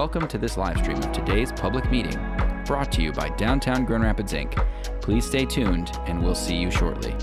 welcome to this live stream of today's public meeting, brought to you by Downtown Grand Rapids, Inc. Please stay tuned, and we'll see you shortly.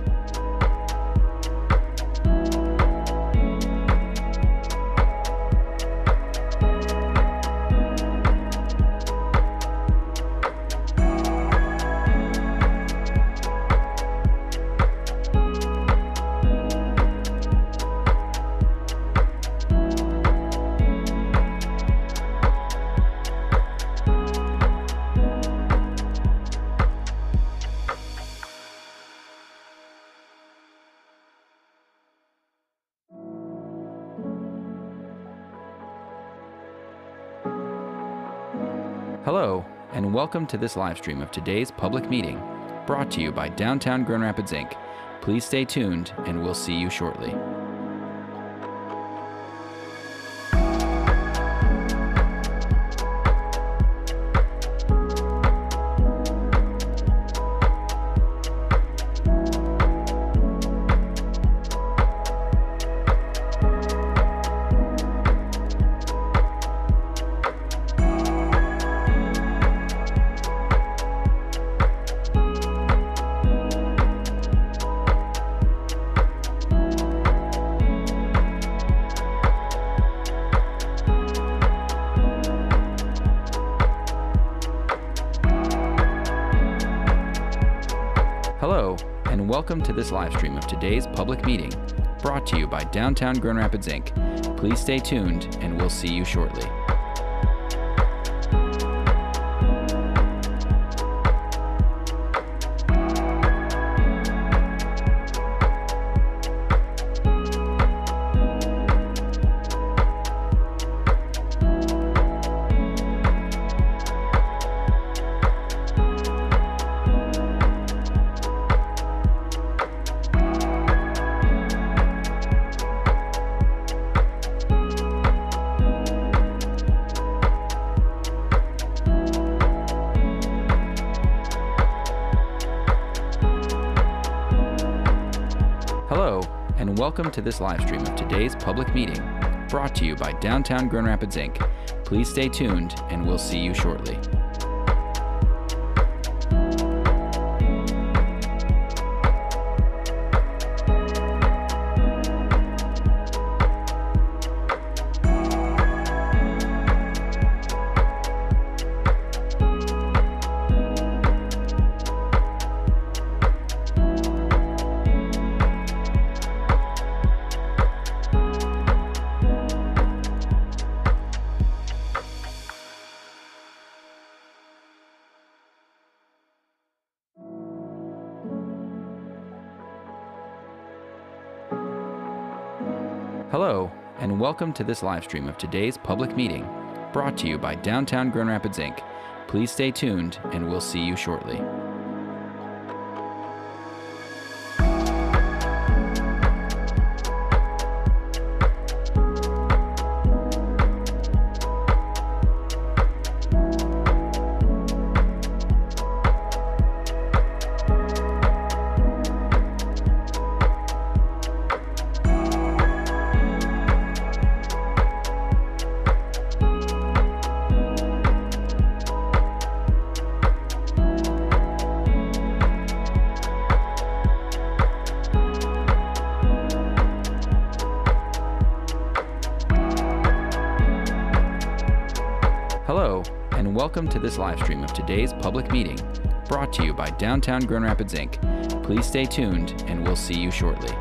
Hello, and welcome to this live stream of today's public meeting, brought to you by Downtown Grand Rapids, Inc. Please stay tuned, and we'll see you shortly. Hello, and welcome to this live stream of today's public meeting, brought to you by Downtown Grand Rapids, Inc. Please stay tuned, and we'll see you shortly. Hello, and welcome to this live stream of today's public meeting, brought to you by Downtown Grand Rapids, Inc. Please stay tuned, and we'll see you shortly. Hello, and welcome to this live stream of today's public meeting, brought to you by Downtown Grand Rapids, Inc. Please stay tuned, and we'll see you shortly. Hello, and welcome to this live stream of today's public meeting, brought to you by Downtown Grand Rapids, Inc. Please stay tuned, and we'll see you shortly.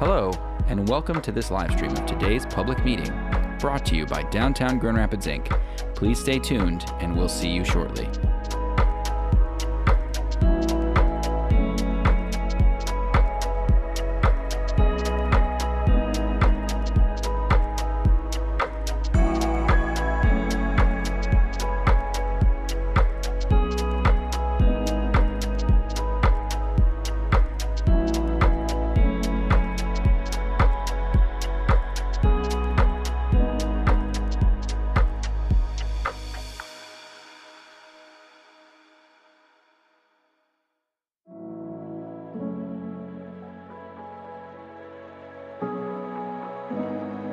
Hello, and welcome to this live stream of today's public meeting, brought to you by Downtown Grand Rapids, Inc. Please stay tuned, and we'll see you shortly.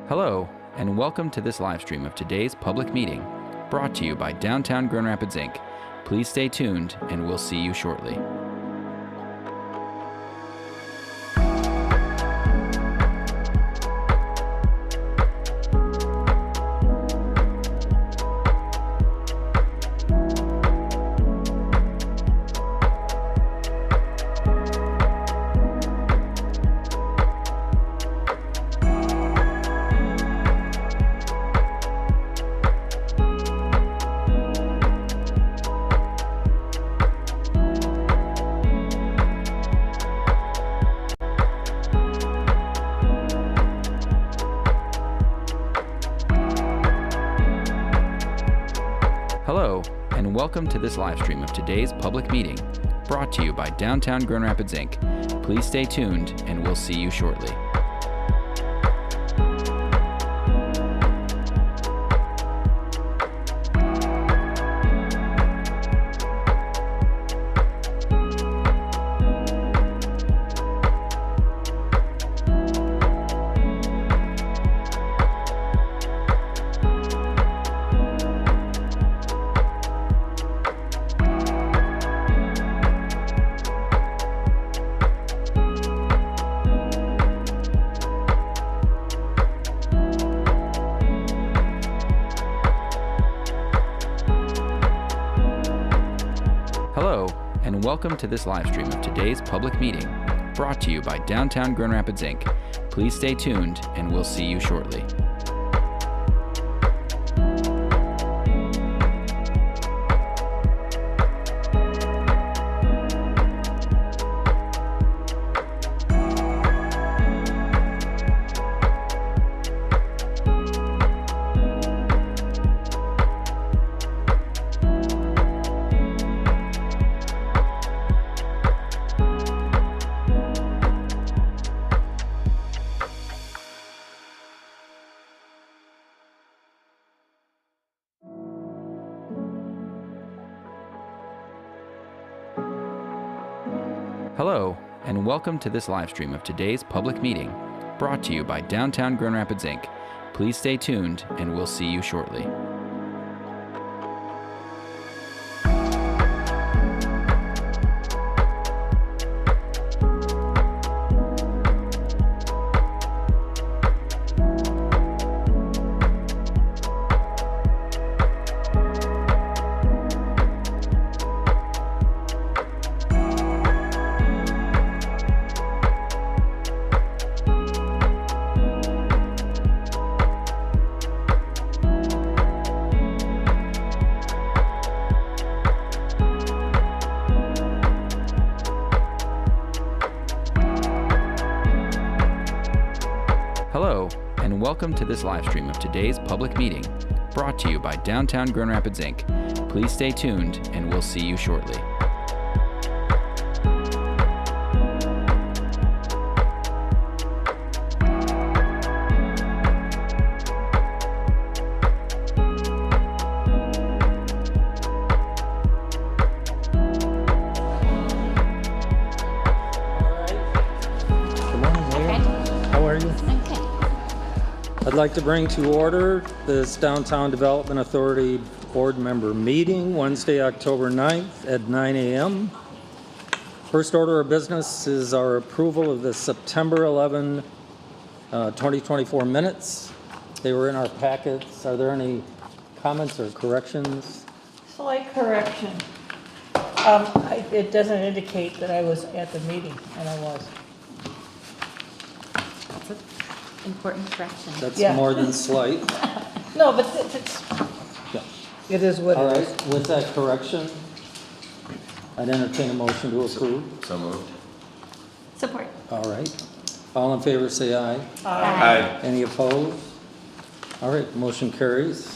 Hello, and welcome to this live stream of today's public meeting, brought to you by Downtown Grand Rapids, Inc. Please stay tuned, and we'll see you shortly. Hello, and welcome to this live stream of today's public meeting, brought to you by Downtown Grand Rapids, Inc. Please stay tuned, and we'll see you shortly. Hello, and welcome to this live stream of today's public meeting, brought to you by Downtown Grand Rapids, Inc. Please stay tuned, and we'll see you shortly. Hello, and welcome to this live stream of today's public meeting, brought to you by Downtown Grand Rapids, Inc. Please stay tuned, and we'll see you shortly. Hello, and welcome to this live stream of today's public meeting, brought to you by Downtown Grand Rapids, Inc. Please stay tuned, and we'll see you shortly. I'd like to bring to order this Downtown Development Authority Board Member Meeting, Wednesday, October 9th at 9 a.m. First order of business is our approval of the September 11, 2024 minutes. They were in our packets. Are there any comments or corrections? Slight correction. It doesn't indicate that I was at the meeting, and I was. That's an important correction. That's Yeah. more than slight. No, but Yeah. it is what All it is. right, with that correction, I'd entertain a motion to approve. So moved. Support. All right. All in favor, say aye. Aye. Any opposed? All right, motion carries.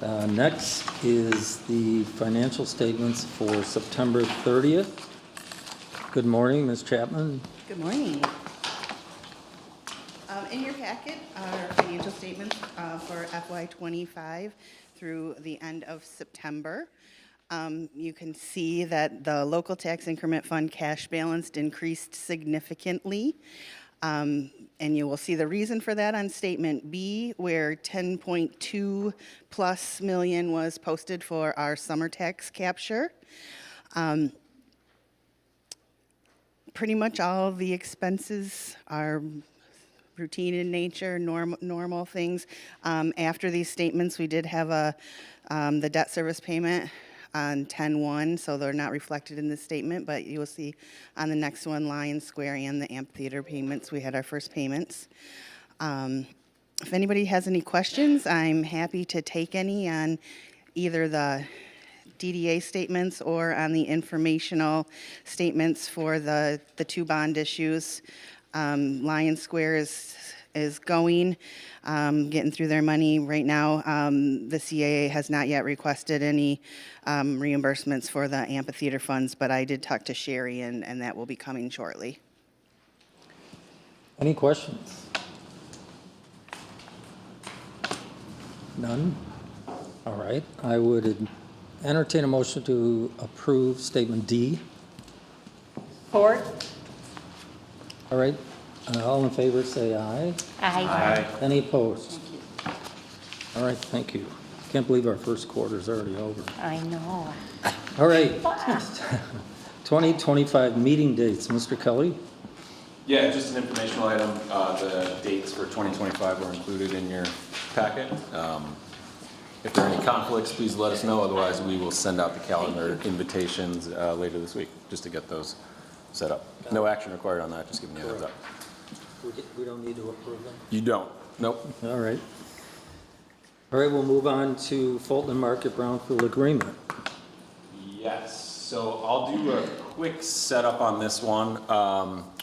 Next is the financial statements for September 30th. Good morning, Ms. Chapman. Good morning. In your packet are financial statements for FY25 through the end of September. You can see that the local tax increment fund cash balance increased significantly. And you will see the reason for that on Statement B, where 10.2 plus million was posted for our summer tax capture. Pretty much all of the expenses are routine in nature, normal things. After these statements, we did have the debt service payment on 10/1, so they're not reflected in this statement, but you will see on the next one, Lions Square and the amphitheater payments, we had our first payments. If anybody has any questions, I'm happy to take any on either the DDA statements or on the informational statements for the two bond issues. Lions Square is going, getting through their money right now. The CAA has not yet requested any reimbursements for the amphitheater funds, but I did talk to Sherry, and that will be coming shortly. Any questions? None? All right, I would entertain a motion to approve Statement D. Support? All right, all in favor, say aye. Aye. Any opposed? All right, thank you. Can't believe our first quarter is already over. I know. All right. 2025 meeting dates, Mr. Kelly? Yeah, just an informational item. The dates for 2025 were included in your packet. If there are any conflicts, please let us know. Otherwise, we will send out the calendar invitations later this week, just to get those set up. No action required on that, just giving you a heads up. We don't need to approve them? You don't? Nope. All right. All right, we'll move on to Fulton Market Brownfield Agreement. Yes, so I'll do a quick setup on this one.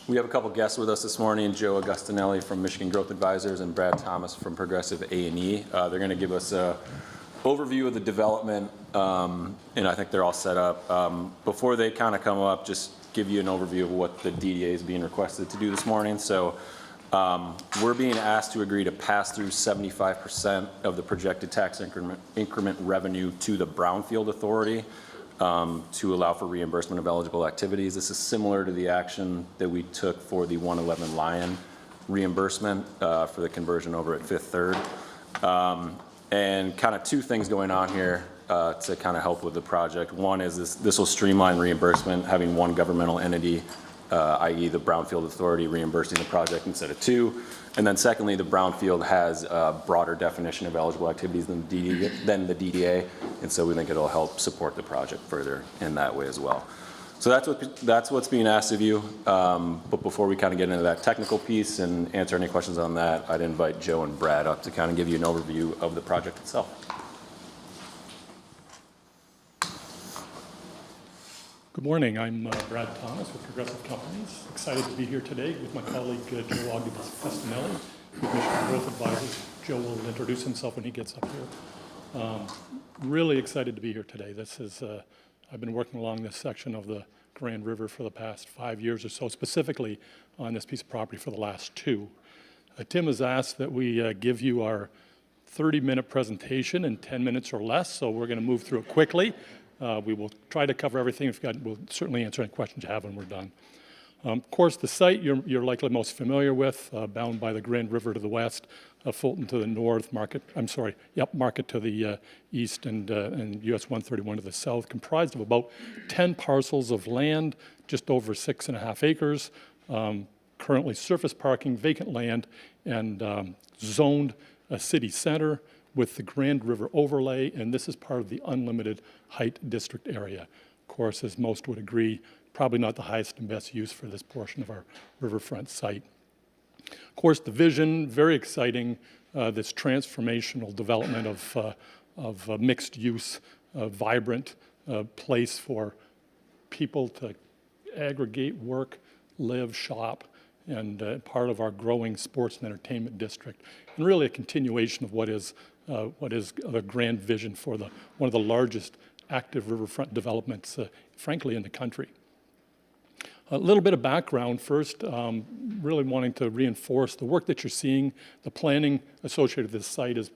We have a couple guests with us this morning, Joe Augustinelli from Michigan Growth Advisors and Brad Thomas from Progressive A&E. They're going to give us a overview of the development, and I think they're all set up. Before they kind of come up, just give you an overview of what the DDA is being requested to do this morning. So we're being asked to agree to pass through 75% of the projected tax increment revenue to the Brownfield Authority to allow for reimbursement of eligible activities. This is similar to the action that we took for the 111 Lion reimbursement for the conversion over at Fifth Third. And kind of two things going on here to kind of help with the project. One is this will streamline reimbursement, having one governmental entity, i.e. the Brownfield Authority, reimbursing the project instead of two. And then secondly, the Brownfield has a broader definition of eligible activities than the DDA, and so we think it'll help support the project further in that way as well. So that's what's being asked of you. But before we kind of get into that technical piece and answer any questions on that, I'd invite Joe and Brad up to kind of give you an overview of the project itself. Good morning. I'm Brad Thomas with Progressive Companies. Excited to be here today with my colleague Joe Augustinelli with Michigan Growth Advisors. Joe will introduce himself when he gets up here. Really excited to be here today. This is I've been working along this section of the Grand River for the past 5 years or so, specifically on this piece of property for the last 2. Tim has asked that we give you our 30-minute presentation in 10 minutes or less, so we're going to move through it quickly. We will try to cover everything. We'll certainly answer any questions you have when we're done. Of course, the site you're likely most familiar with, bound by the Grand River to the west, Fulton to the north, Market to the east, and US 131 to the south, comprised of about 10 parcels of land, just over 6.5 acres, currently surface parking, vacant land, and zoned a city center with the Grand River overlay, and this is part of the unlimited height district area. Of course, as most would agree, probably not the highest and best use for this portion of our riverfront site. Of course, the vision, very exciting, this transformational development of mixed use, vibrant place for people to aggregate, work, live, shop, and part of our growing sports and entertainment district, and really a continuation of what is the grand vision for one of the largest active riverfront developments, frankly, in the country. A little bit of background first, really wanting to reinforce the work that you're seeing. The planning associated with this site is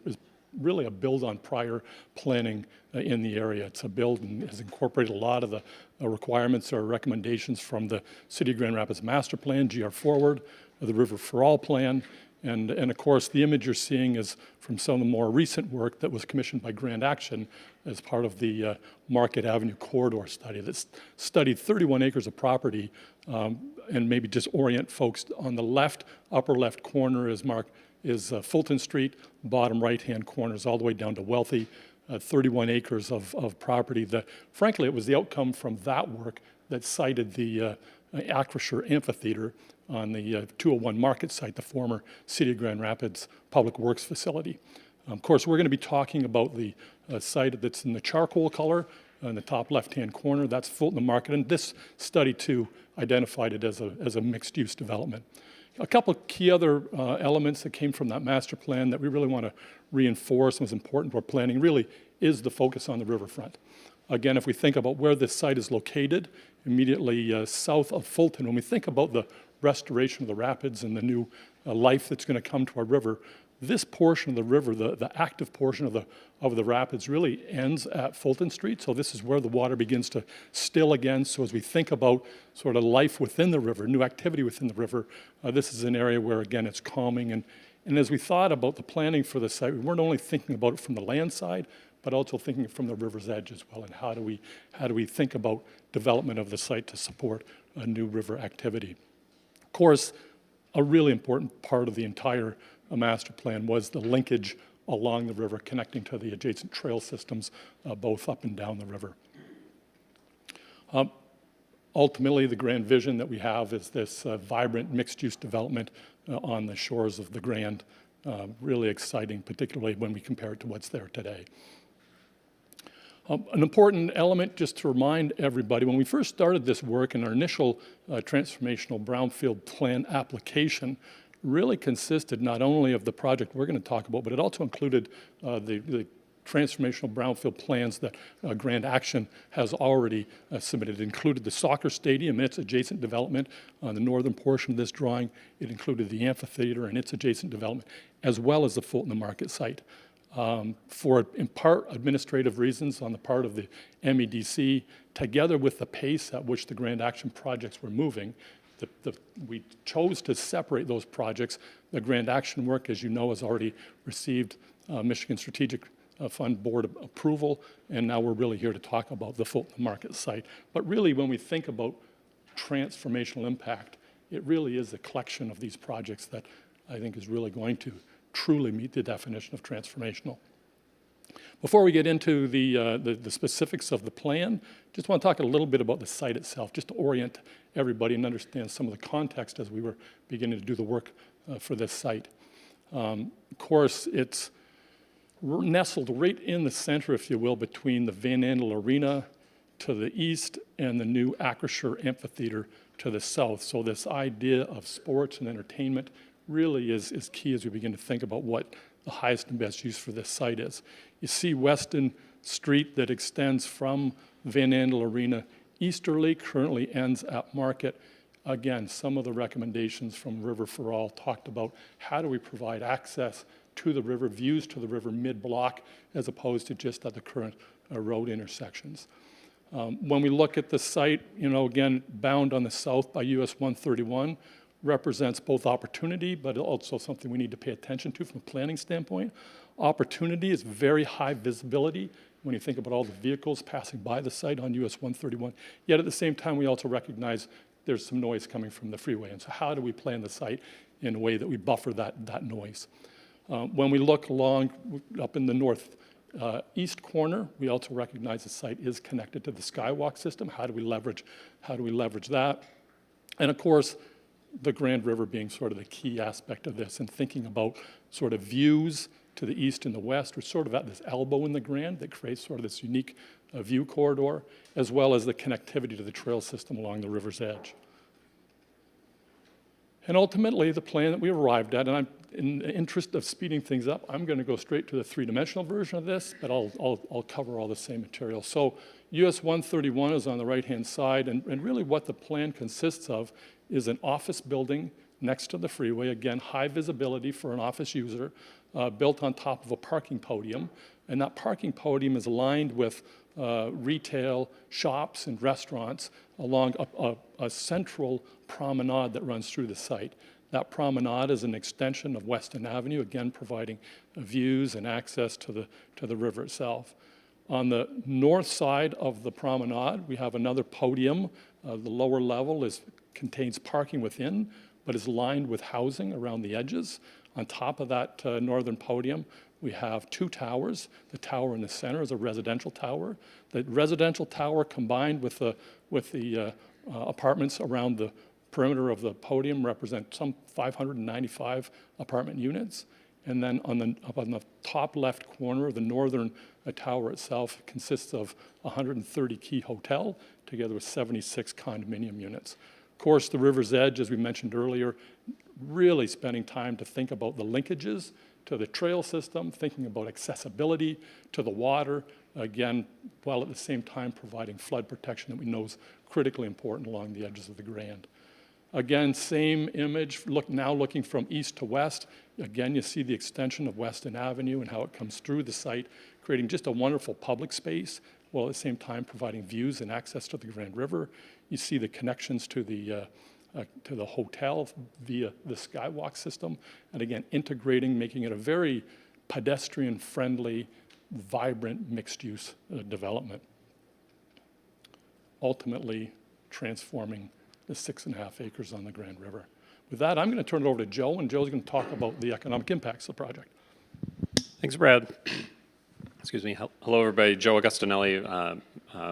really a build on prior planning in the area. It's a build and has incorporated a lot of the requirements or recommendations from the City of Grand Rapids Master Plan, GR Forward, the River for All plan. And of course, the image you're seeing is from some of the more recent work that was commissioned by Grand Action as part of the Market Avenue Corridor study that studied 31 acres of property. And maybe just orient folks on the left, upper left corner is Fulton Street, bottom right-hand corner is all the way down to Wealthy, 31 acres of property. Frankly, it was the outcome from that work that cited the Acrisure Amphitheater on the 201 Market site, the former City of Grand Rapids Public Works facility. Of course, we're going to be talking about the site that's in the charcoal color in the top left-hand corner. That's Fulton Market, and this study too identified it as a mixed-use development. A couple of key other elements that came from that master plan that we really want to reinforce and was important to our planning really is the focus on the riverfront. Again, if we think about where this site is located, immediately south of Fulton, when we think about the restoration of the rapids and the new life that's going to come to our river, this portion of the river, the active portion of the rapids really ends at Fulton Street. So this is where the water begins to still again. So as we think about sort of life within the river, new activity within the river, this is an area where again it's calming. And as we thought about the planning for the site, we weren't only thinking about it from the land side, but also thinking from the river's edge as well. And how do we think about development of the site to support a new river activity? Of course, a really important part of the entire master plan was the linkage along the river connecting to the adjacent trail systems, both up and down the river. Ultimately, the grand vision that we have is this vibrant mixed-use development on the shores of the Grand. Really exciting, particularly when we compare it to what's there today. An important element, just to remind everybody, when we first started this work in our initial transformational brownfield plan application, really consisted not only of the project we're going to talk about, but it also included the transformational brownfield plans that Grand Action has already submitted. It included the soccer stadium and its adjacent development on the northern portion of this drawing. It included the amphitheater and its adjacent development, as well as the Fulton Market site. For in part administrative reasons on the part of the MEDC, together with the pace at which the Grand Action projects were moving, we chose to separate those projects. The Grand Action work, as you know, has already received Michigan Strategic Fund Board approval, and now we're really here to talk about the Fulton Market site. But really, when we think about transformational impact, it really is a collection of these projects that I think is really going to truly meet the definition of transformational. Before we get into the specifics of the plan, just want to talk a little bit about the site itself, just to orient everybody and understand some of the context as we were beginning to do the work for this site. Of course, it's nestled right in the center, if you will, between the Van Andel Arena to the east and the new Acrisure Amphitheater to the south. So this idea of sports and entertainment really is key as we begin to think about what the highest and best use for this site is. You see Weston Street that extends from Van Andel Arena easterly, currently ends at Market. Again, some of the recommendations from River for All talked about how do we provide access to the river, views to the river mid-block, as opposed to just at the current road intersections. When we look at the site, again, bound on the south by US 131, represents both opportunity, but also something we need to pay attention to from a planning standpoint. Opportunity is very high visibility when you think about all the vehicles passing by the site on US 131. Yet at the same time, we also recognize there's some noise coming from the freeway. And so how do we plan the site in a way that we buffer that noise? When we look along up in the northeast corner, we also recognize the site is connected to the Skywalk system. How do we leverage that? And of course, the Grand River being sort of the key aspect of this, and thinking about sort of views to the east and the west. We're sort of at this elbow in the Grand that creates sort of this unique view corridor, as well as the connectivity to the trail system along the river's edge. And ultimately, the plan that we arrived at, and I'm in the interest of speeding things up, I'm going to go straight to the three-dimensional version of this, but I'll cover all the same material. So US 131 is on the right-hand side, and really what the plan consists of is an office building next to the freeway, again, high visibility for an office user, built on top of a parking podium. And that parking podium is aligned with retail, shops, and restaurants along a central promenade that runs through the site. That promenade is an extension of Weston Avenue, again providing views and access to the river itself. On the north side of the promenade, we have another podium. The lower level contains parking within, but is lined with housing around the edges. On top of that northern podium, we have two towers. The tower in the center is a residential tower. The residential tower combined with the apartments around the perimeter of the podium represent some 595 apartment units. And then up on the top left corner, the northern tower itself consists of 130 key hotel, together with 76 condominium units. Of course, the river's edge, as we mentioned earlier, really spending time to think about the linkages to the trail system, thinking about accessibility to the water, again, while at the same time providing flood protection that we know is critically important along the edges of the Grand. Again, same image, now looking from east to west. Again, you see the extension of Weston Avenue and how it comes through the site, creating just a wonderful public space, while at the same time providing views and access to the Grand River. You see the connections to the hotel via the skywalk system, and again, integrating, making it a very pedestrian-friendly, vibrant, mixed-use development. Ultimately, transforming the 6.5 acres on the Grand River. With that, I'm going to turn it over to Joe, and Joe's going to talk about the economic impacts of the project. Thanks, Brad. Excuse me. Hello, everybody. Joe Augustinelli.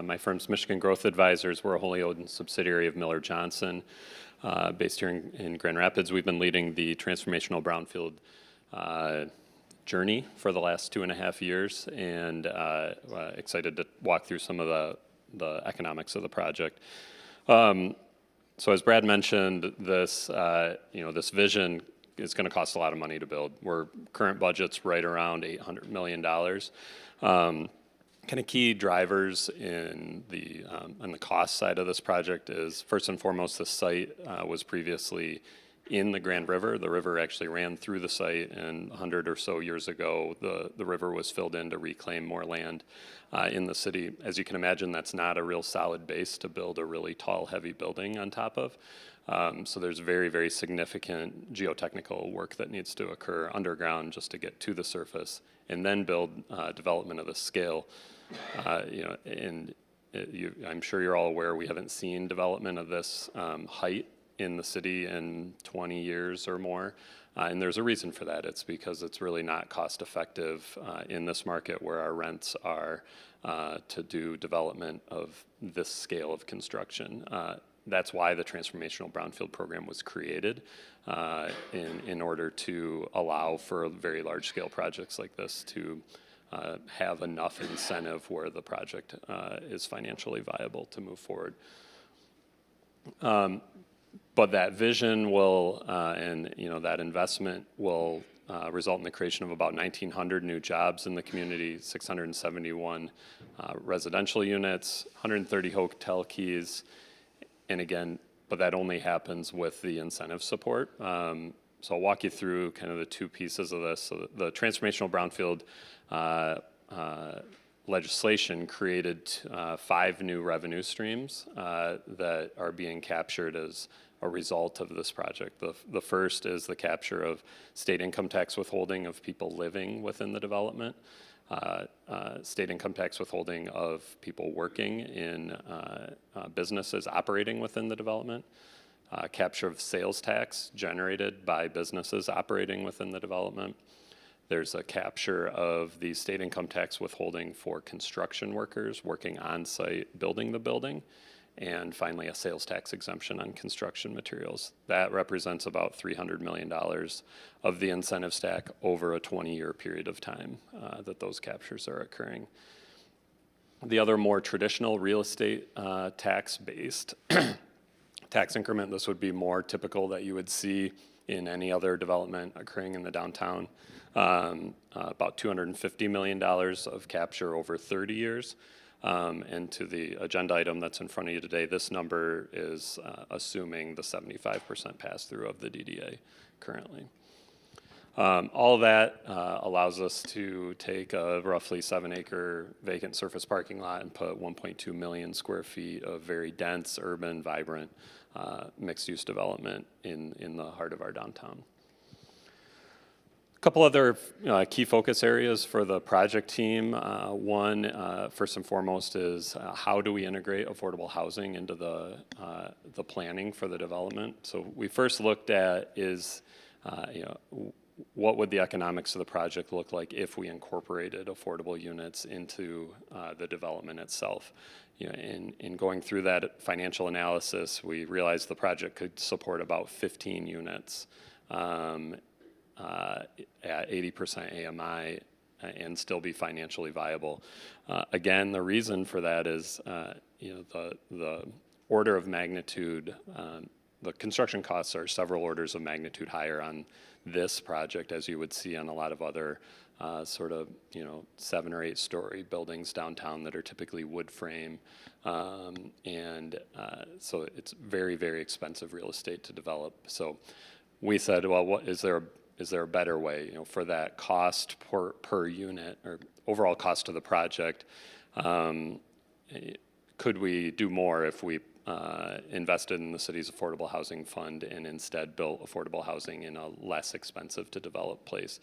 My firm's Michigan Growth Advisors. We're a wholly owned subsidiary of Miller Johnson, based here in Grand Rapids. We've been leading the transformational brownfield journey for the last 2.5 years, and excited to walk through some of the economics of the project. So as Brad mentioned, this this vision is going to cost a lot of money to build. Current budget's right around $800 million. Kind of key drivers in on the cost side of this project is, first and foremost, the site was previously in the Grand River. The river actually ran through the site, and 100 or so years ago, the river was filled in to reclaim more land in the city. As you can imagine, that's not a real solid base to build a really tall, heavy building on top of. So there's very, very significant geotechnical work that needs to occur underground just to get to the surface, and then build development of this scale. I'm sure you're all aware we haven't seen development of this height in the city in 20 years or more. And there's a reason for that. It's because it's really not cost effective in this market where our rents are to do development of this scale of construction. That's why the Transformational Brownfield Program was created, in order to allow for very large scale projects like this to have enough incentive where the project is financially viable to move forward. But that vision will, and that investment will result in the creation of about 1,900 new jobs in the community, 671 residential units, 130 hotel keys, and again, but that only happens with the incentive support. So I'll walk you through kind of the two pieces of this. So the Transformational Brownfield legislation created 5 new revenue streams that are being captured as a result of this project. The first is the capture of state income tax withholding of people living within the development, state income tax withholding of people working in businesses operating within the development, capture of sales tax generated by businesses operating within the development. There's a capture of the state income tax withholding for construction workers working on site building the building. And finally, a sales tax exemption on construction materials. That represents about $300 million of the incentive stack over a 20-year period of time that those captures are occurring. The other more traditional real estate tax-based tax increment, this would be more typical that you would see in any other development occurring in the downtown. About $250 million of capture over 30 years. And to the agenda item that's in front of you today, this number is assuming the 75% pass-through of the DDA currently. All of that allows us to take a roughly 7-acre vacant surface parking lot and put 1.2 million square feet of very dense, urban, vibrant, mixed-use development in the heart of our downtown. A couple other key focus areas for the project team. One, first and foremost, is how do we integrate affordable housing into the planning for the development? So we first looked at is, what would the economics of the project look like if we incorporated affordable units into the development itself? In going through that financial analysis, we realized the project could support about 15 units at 80% AMI and still be financially viable. Again, the reason for that is, the order of magnitude, the construction costs are several orders of magnitude higher on this project, as you would see on a lot of other 7 or 8 story buildings downtown that are typically wood frame. So it's very, very expensive real estate to develop. So we said, well, is there a better way, for that cost per unit or overall cost of the project? Could we do more if we invested in the city's affordable housing fund and instead built affordable housing in a less expensive to develop place?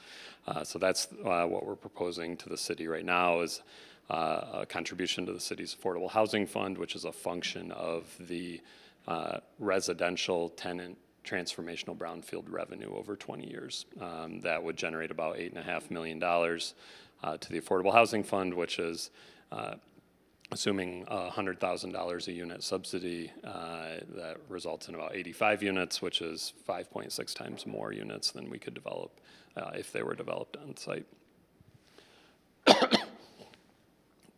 So that's what we're proposing to the city right now is a contribution to the city's affordable housing fund, which is a function of the residential tenant transformational brownfield revenue over 20 years. That would generate about $8.5 million to the affordable housing fund, which is assuming $100,000 a unit subsidy, that results in about 85 units, which is 5.6 times more units than we could develop if they were developed on site.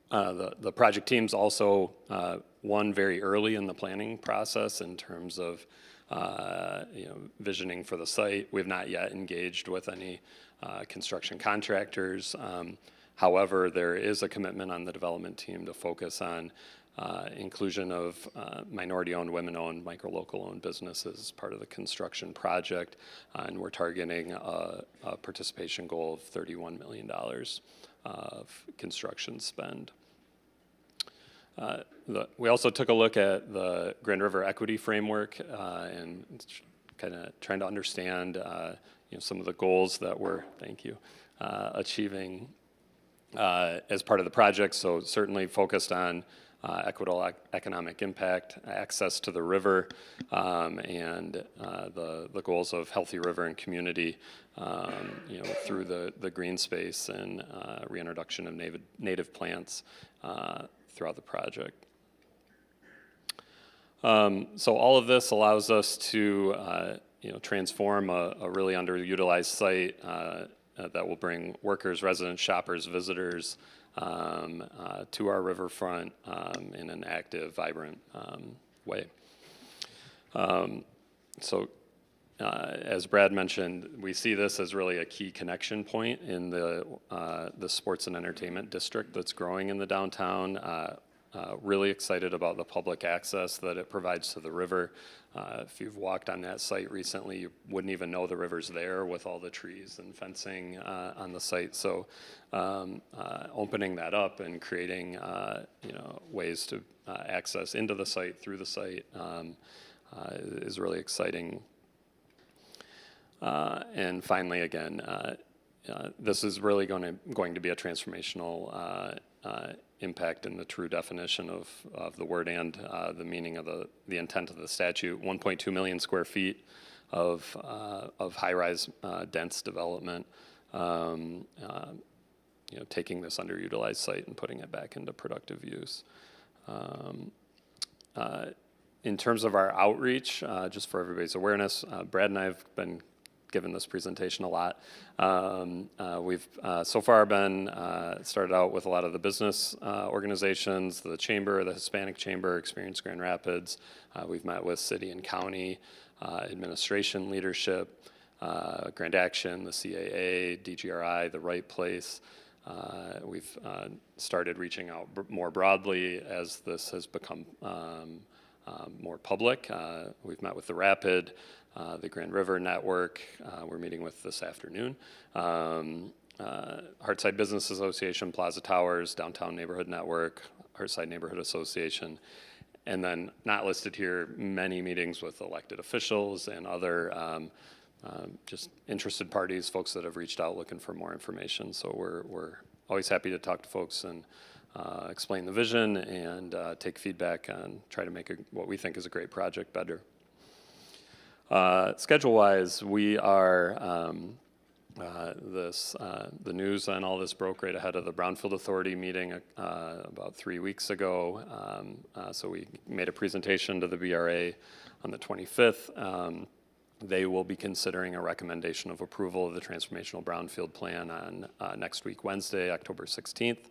The project team's also won very early in the planning process in terms of visioning for the site. We've not yet engaged with any construction contractors. However, there is a commitment on the development team to focus on inclusion of minority-owned, women-owned, micro-local-owned businesses as part of the construction project, and we're targeting a participation goal of $31 million of construction spend. We also took a look at the Grand River Equity Framework and kind of trying to understand some of the goals that we're, achieving as part of the project. So certainly focused on equitable economic impact, access to the river, and the goals of healthy river and community, through the green space and reintroduction of native plants throughout the project. So all of this allows us to transform a really underutilized site that will bring workers, residents, shoppers, visitors to our riverfront in an active, vibrant way. As Brad mentioned, we see this as really a key connection point in the sports and entertainment district that's growing in the downtown. Really excited about the public access that it provides to the river. If you've walked on that site recently, you wouldn't even know the river's there with all the trees and fencing on the site. So opening that up and creating ways to access into the site, through the site, is really exciting. And finally, again, this is really going to be a transformational impact in the true definition of the word and the meaning of the intent of the statute. 1.2 million square feet of high-rise dense development, taking this underutilized site and putting it back into productive use. In terms of our outreach, just for everybody's awareness, Brad and I have been given this presentation a lot. We've so far been started out with a lot of the business organizations, the Chamber, the Hispanic Chamber, Experience Grand Rapids. We've met with city and county administration leadership, Grand Action, the CAA, DGRI, the Right Place. We've started reaching out more broadly as this has become more public. We've met with the Rapid, the Grand River Network, we're meeting with this afternoon. Heartside Business Association, Plaza Towers, Downtown Neighborhood Network, Heartside Neighborhood Association, and then not listed here, many meetings with elected officials and other just interested parties, folks that have reached out looking for more information. So we're always happy to talk to folks and explain the vision and take feedback and try to make what we think is a great project better. Schedule-wise, we are the news on all this broke right ahead of the Brownfield Authority meeting about 3 weeks ago. So we made a presentation to the BRA on the 25th. They will be considering a recommendation of approval of the transformational brownfield plan on next week, Wednesday, October 16th.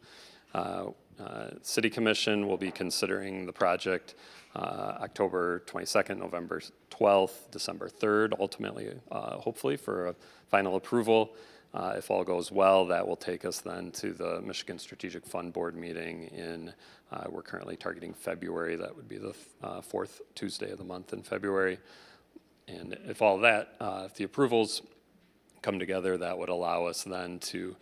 City Commission will be considering the project October 22nd, November 12th, December 3rd, ultimately, hopefully, for a final approval. If all goes well, that will take us then to the Michigan Strategic Fund Board meeting in, we're currently targeting February. That would be the fourth Tuesday of the month in February. And if all that, if the approvals come together, that would allow us then to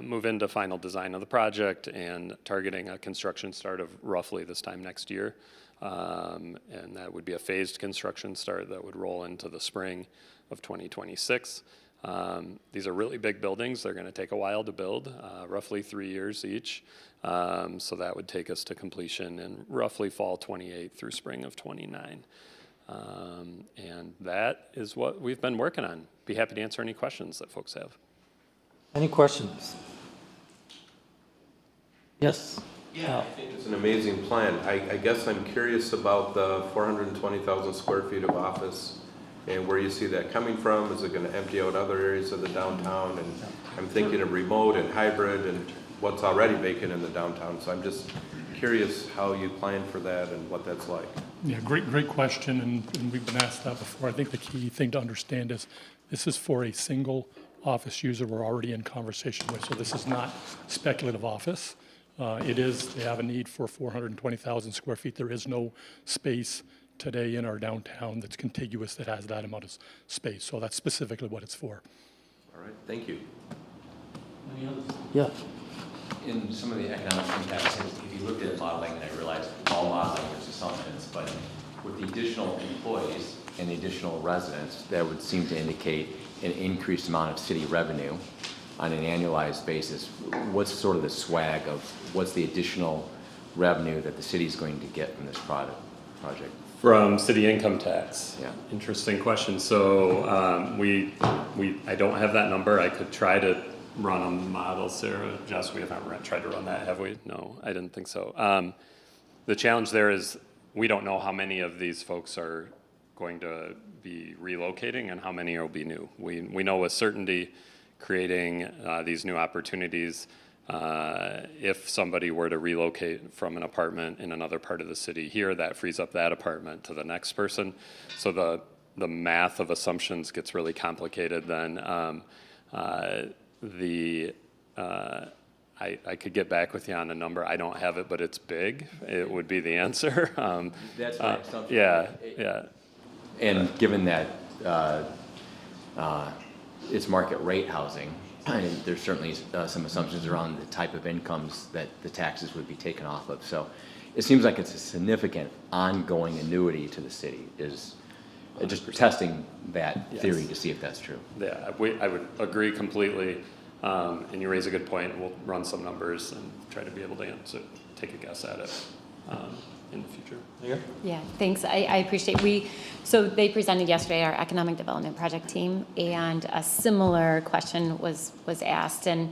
move into final design of the project and targeting a construction start of roughly this time next year. And that would be a phased construction start that would roll into the spring of 2026. These are really big buildings. They're going to take a while to build, roughly 3 years each. So that would take us to completion in roughly fall 28 through spring of 29. And that is what we've been working on. Be happy to answer any questions that folks have. Any questions? Yes. Yeah, I think it's an amazing plan. I guess I'm curious about the 420,000 square feet of office and where you see that coming from. Is it going to empty out other areas of the downtown? And I'm thinking of remote and hybrid and what's already vacant in the downtown. So I'm just curious how you plan for that and what that's like. Yeah, great question, and we've been asked that before. I think the key thing to understand is this is for a single office user we're already in conversation with, so this is not speculative office. They have a need for 420,000 square feet. There is no space today in our downtown that's contiguous that has that amount of space, so that's specifically what it's for. All right, thank you. Yeah. In some of the economic impacts, if you looked at modeling, and I realize all modeling is assumptions, but with the additional employees and the additional residents, that would seem to indicate an increased amount of city revenue on an annualized basis. What's sort of the swag of what's the additional revenue that the city is going to get from this project? From city income tax? Yeah. Interesting question. So I don't have that number. I could try to run a model, Sarah. Jess, we haven't tried to run that, have we? No, I didn't think so. The challenge there is we don't know how many of these folks are going to be relocating and how many will be new. We know with certainty creating these new opportunities, if somebody were to relocate from an apartment in another part of the city here, that frees up that apartment to the next person. So the math of assumptions gets really complicated then. I could get back with you on a number. I don't have it, but it's big. It would be the answer. That's my assumption. Yeah. And given that it's market rate housing, and there's certainly some assumptions around the type of incomes that the taxes would be taken off of. So it seems like it's a significant ongoing annuity to the city. Is just testing that theory to see if that's true. Yeah, I would agree completely. And you raise a good point. We'll run some numbers and try to be able to take a guess at it in the future. Yeah, thanks. I appreciate so they presented yesterday, our economic development project team, and a similar question was asked. And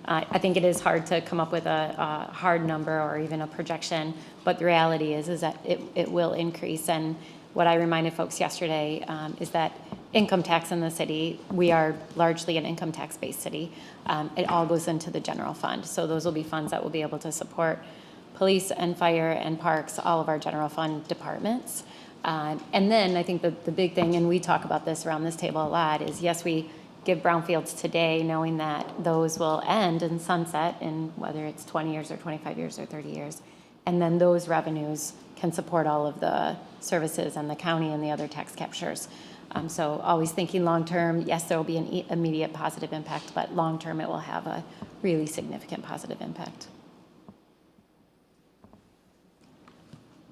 I think it is hard to come up with a hard number or even a projection, but the reality is that it will increase. And what I reminded folks yesterday is that income tax in the city, we are largely an income tax-based city. It all goes into the general fund. So those will be funds that will be able to support police and fire and parks, all of our general fund departments. And then I think the big thing, and we talk about this around this table a lot, is yes, we give brownfields today knowing that those will end and sunset in whether it's 20 years or 25 years or 30 years. And then those revenues can support all of the services and the county and the other tax captures. So always thinking long-term, yes, there will be an immediate positive impact, but long-term it will have a really significant positive impact.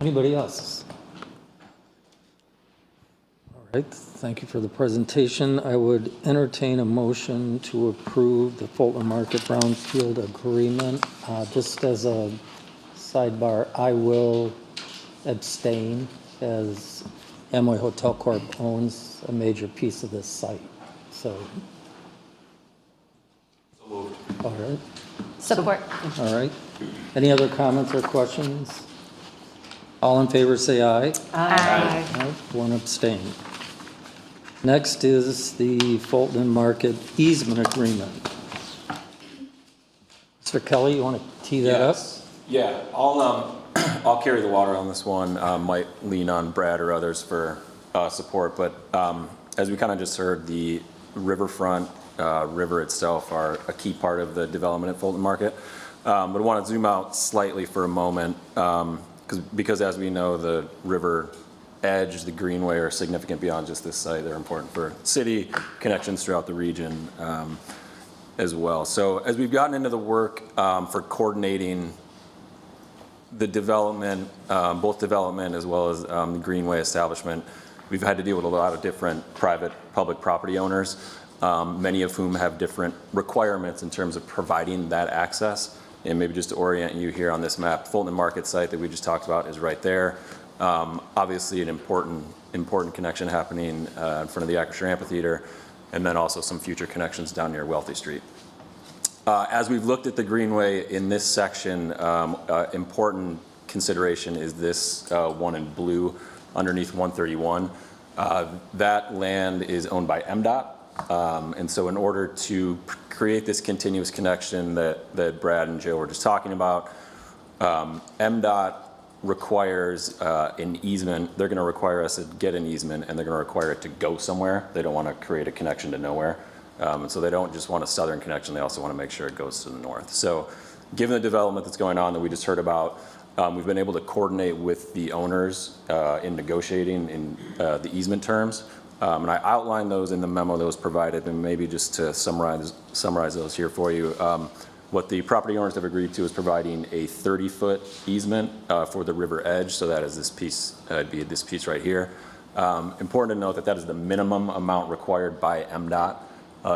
Anybody else? All right, thank you for the presentation. I would entertain a motion to approve the Fulton Market Brownfield Agreement. Just as a sidebar, I will abstain as Amway Hotel Corp. Owns a major piece of this site, so. All right, Support. all right. Any other comments or questions? All in favor, say aye. Aye. Aye. One abstain. Next is the Fulton Market Easement Agreement. Mr. Kelly, you want to tee that up? Yeah, I'll carry the water on this one. Might lean on Brad or others for support, but as we kind of just heard, the riverfront, river itself are a key part of the development at Fulton Market. But I want to zoom out slightly for a moment because as we know, the river edge, the greenway are significant beyond just this site. They're important for city connections throughout the region as well. So as we've gotten into the work for coordinating the development, both development as well as the greenway establishment, we've had to deal with a lot of different private public property owners, many of whom have different requirements in terms of providing that access. And maybe just to orient you here on this map, Fulton Market site that we just talked about is right there. Obviously an important connection happening in front of the Acrisure Amphitheater, and then also some future connections down near Wealthy Street. As we've looked at the greenway in this section, important consideration is this one in blue underneath 131. That land is owned by MDOT. And so in order to create this continuous connection that Brad and Joe were just talking about, MDOT requires an easement. They're going to require us to get an easement, and they're going to require it to go somewhere. They don't want to create a connection to nowhere. And so they don't just want a southern connection, they also want to make sure it goes to the north. So given the development that's going on that we just heard about, we've been able to coordinate with the owners in negotiating in the easement terms. And I outlined those in the memo that was provided, and maybe just to summarize those here for you. What the property owners have agreed to is providing a 30-foot easement for the river edge, so that is this piece, it'd be this piece right here. Important to note that that is the minimum amount required by MDOT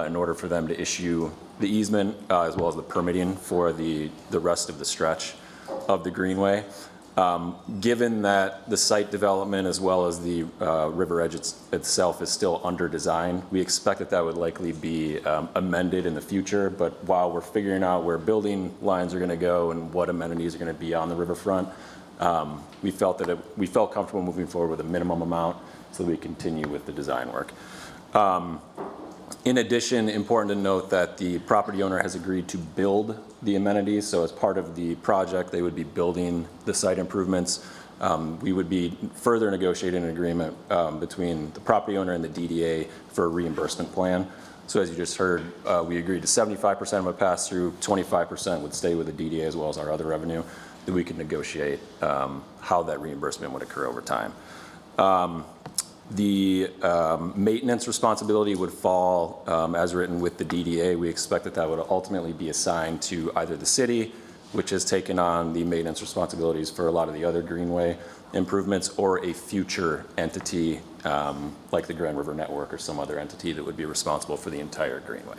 in order for them to issue the easement as well as the permitting for the rest of the stretch of the greenway. Given that the site development as well as the river edge itself is still under design, we expect that that would likely be amended in the future. But while we're figuring out where building lines are going to go and what amenities are going to be on the riverfront, we felt comfortable moving forward with a minimum amount so that we continue with the design work. In addition, important to note that the property owner has agreed to build the amenities. So as part of the project, they would be building the site improvements. We would be further negotiating an agreement between the property owner and the DDA for a reimbursement plan. So as you just heard, we agreed to 75% of a pass-through, 25% would stay with the DDA as well as our other revenue, that we could negotiate how that reimbursement would occur over time. The maintenance responsibility would fall as written with the DDA. We expect that that would ultimately be assigned to either the city, which has taken on the maintenance responsibilities for a lot of the other greenway improvements, or a future entity like the Grand River Network or some other entity that would be responsible for the entire greenway.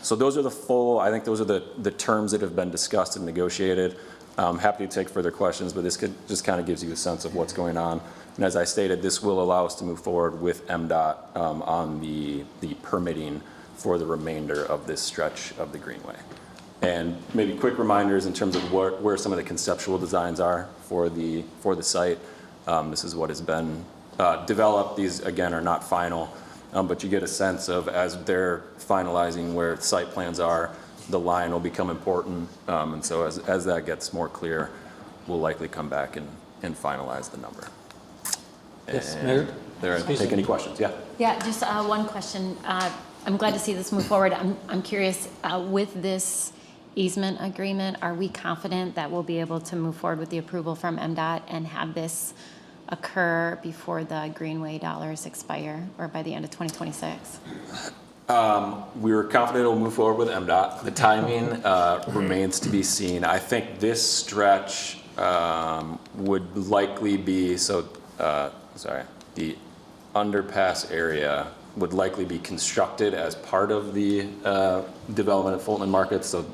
So those are I think those are the terms that have been discussed and negotiated. I'm happy to take further questions, but this just kind of gives you a sense of what's going on. And as I stated, this will allow us to move forward with MDOT on the permitting for the remainder of this stretch of the greenway. And maybe quick reminders in terms of where some of the conceptual designs are for the site. This is what has been developed. These, again, are not final, but you get a sense of, as they're finalizing where site plans are, the line will become important. And so as that gets more clear, we'll likely come back and finalize the number. Yes, Mayor? Take any questions, yeah. Yeah, just one question. I'm glad to see this move forward. I'm curious, with this easement agreement, are we confident that we'll be able to move forward with the approval from MDOT and have this occur before the Greenway dollars expire or by the end of 2026? We were confident it'll move forward with MDOT. The timing remains to be seen. I think this stretch would likely be, the underpass area would likely be constructed as part of the development of Fulton Market. So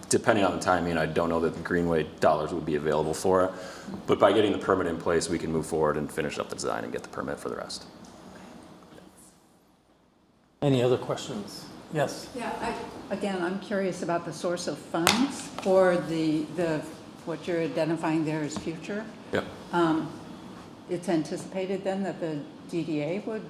depending on the timing, I don't know that the Greenway dollars would be available for it. But by getting the permit in place, we can move forward and finish up the design and get the permit for the rest. Any other questions? Yes. Yeah, again, I'm curious about the source of funds for the what you're identifying there as future. Yep. It's anticipated then that the DDA would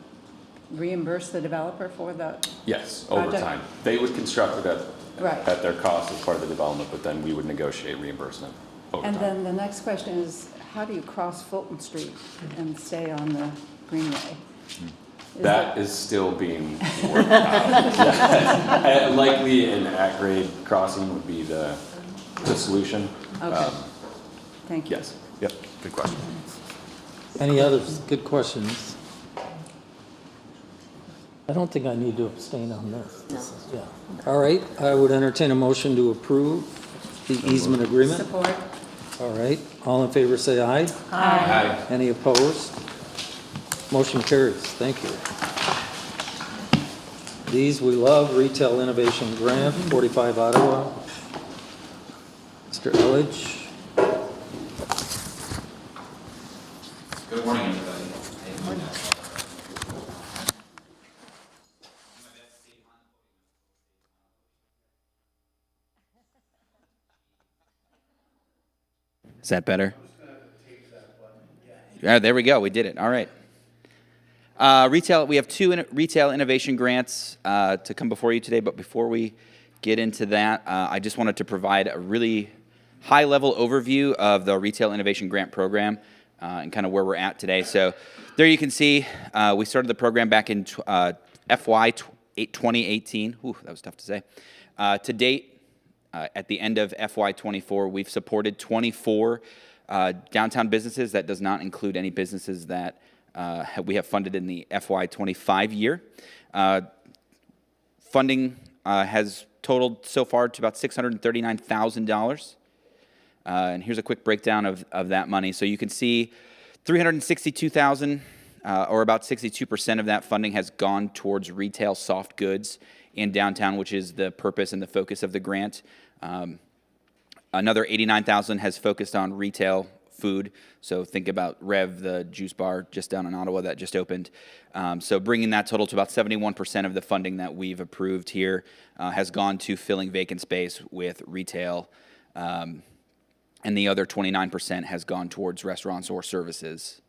reimburse the developer for the Yes, over project? time. They would construct it Right. at their cost as part of the development, but then we would negotiate reimbursement over And time. then the next question is, how do you cross Fulton Street and stay on the Greenway? That is still being worked out. Yeah. Likely an at-grade crossing would be the solution. Okay. Thank you. Yes, yep, good question. Any others? Good questions. I don't think I need to abstain on this. Yeah. All right, I would entertain a motion to approve the easement agreement. Support. All right, all in favor say aye. Aye. Any opposed? Motion carries. Thank you. These we love, Retail Innovation Grant, 45 Ottawa. Mr. Elledge. Good morning, everybody. Is that better? Yeah, there we go. We did it. All right. We have two retail innovation grants to come before you today, but before we get into that, I just wanted to provide a really high-level overview of the Retail Innovation Grant Program and kind of where we're at today. So there you can see we started the program back in FY 2018. Ooh, that was tough to say. To date, at the end of FY 24, we've supported 24 downtown businesses. That does not include any businesses that we have funded in the FY 25 year. Funding has totaled so far to about $639,000. And here's a quick breakdown of that money. So you can see $362,000, or about 62% of that funding has gone towards retail soft goods in downtown, which is the purpose and the focus of the grant. Another $89,000 has focused on retail food. So think about Rev, the juice bar just down in Ottawa that just opened. So bringing that total to about 71% of the funding that we've approved here has gone to filling vacant space with retail. And the other 29% has gone towards restaurants or services.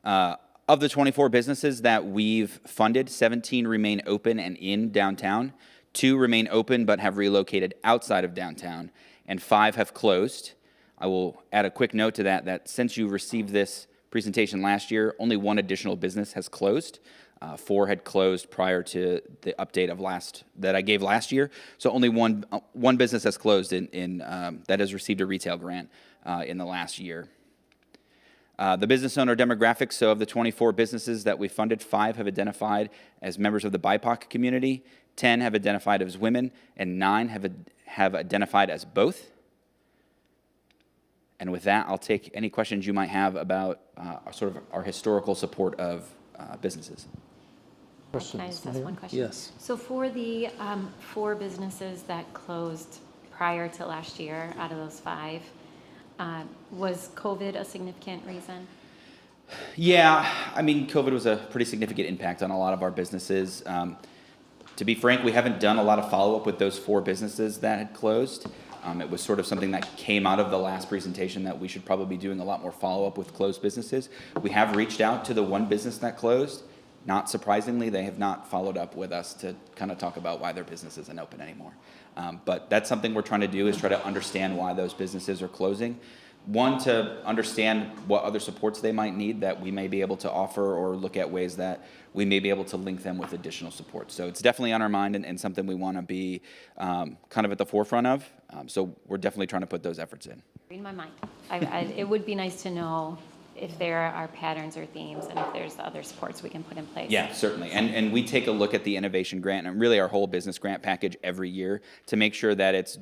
Of the 24 businesses that we've funded, 17 remain open and in downtown. 2 remain open but have relocated outside of downtown, and 5 have closed. I will add a quick note to that since you received this presentation last year, only 1 additional business has closed. 4 had closed prior to the update of that I gave last year. So only one business has closed that has received a retail grant in the last year. The business owner demographics, so of the 24 businesses that we funded, 5 have identified as members of the BIPOC community, 10 have identified as women, and 9 have identified as both. And with that, I'll take any questions you might have about our historical support of businesses. Questions? Can I just ask one question? Yes. So for the 4 businesses that closed prior to last year, out of those 5, was COVID a significant reason? Yeah, I mean, COVID was a pretty significant impact on a lot of our businesses. To be frank, we haven't done a lot of follow-up with those 4 businesses that had closed. It was sort of something that came out of the last presentation that we should probably be doing a lot more follow-up with closed businesses. We have reached out to the 1 business that closed. Not surprisingly, they have not followed up with us to kind of talk about why their business isn't open anymore. But that's something we're trying to do, is try to understand why those businesses are closing. 1, to understand what other supports they might need that we may be able to offer, or look at ways that we may be able to link them with additional support. So it's definitely on our mind and something we want to be kind of at the forefront of. So we're definitely trying to put those efforts in. In my mind, it would be nice to know if there are patterns or themes, and if there's other supports we can put in place. Yeah, certainly. And we take a look at the innovation grant and really our whole business grant package every year to make sure that it's,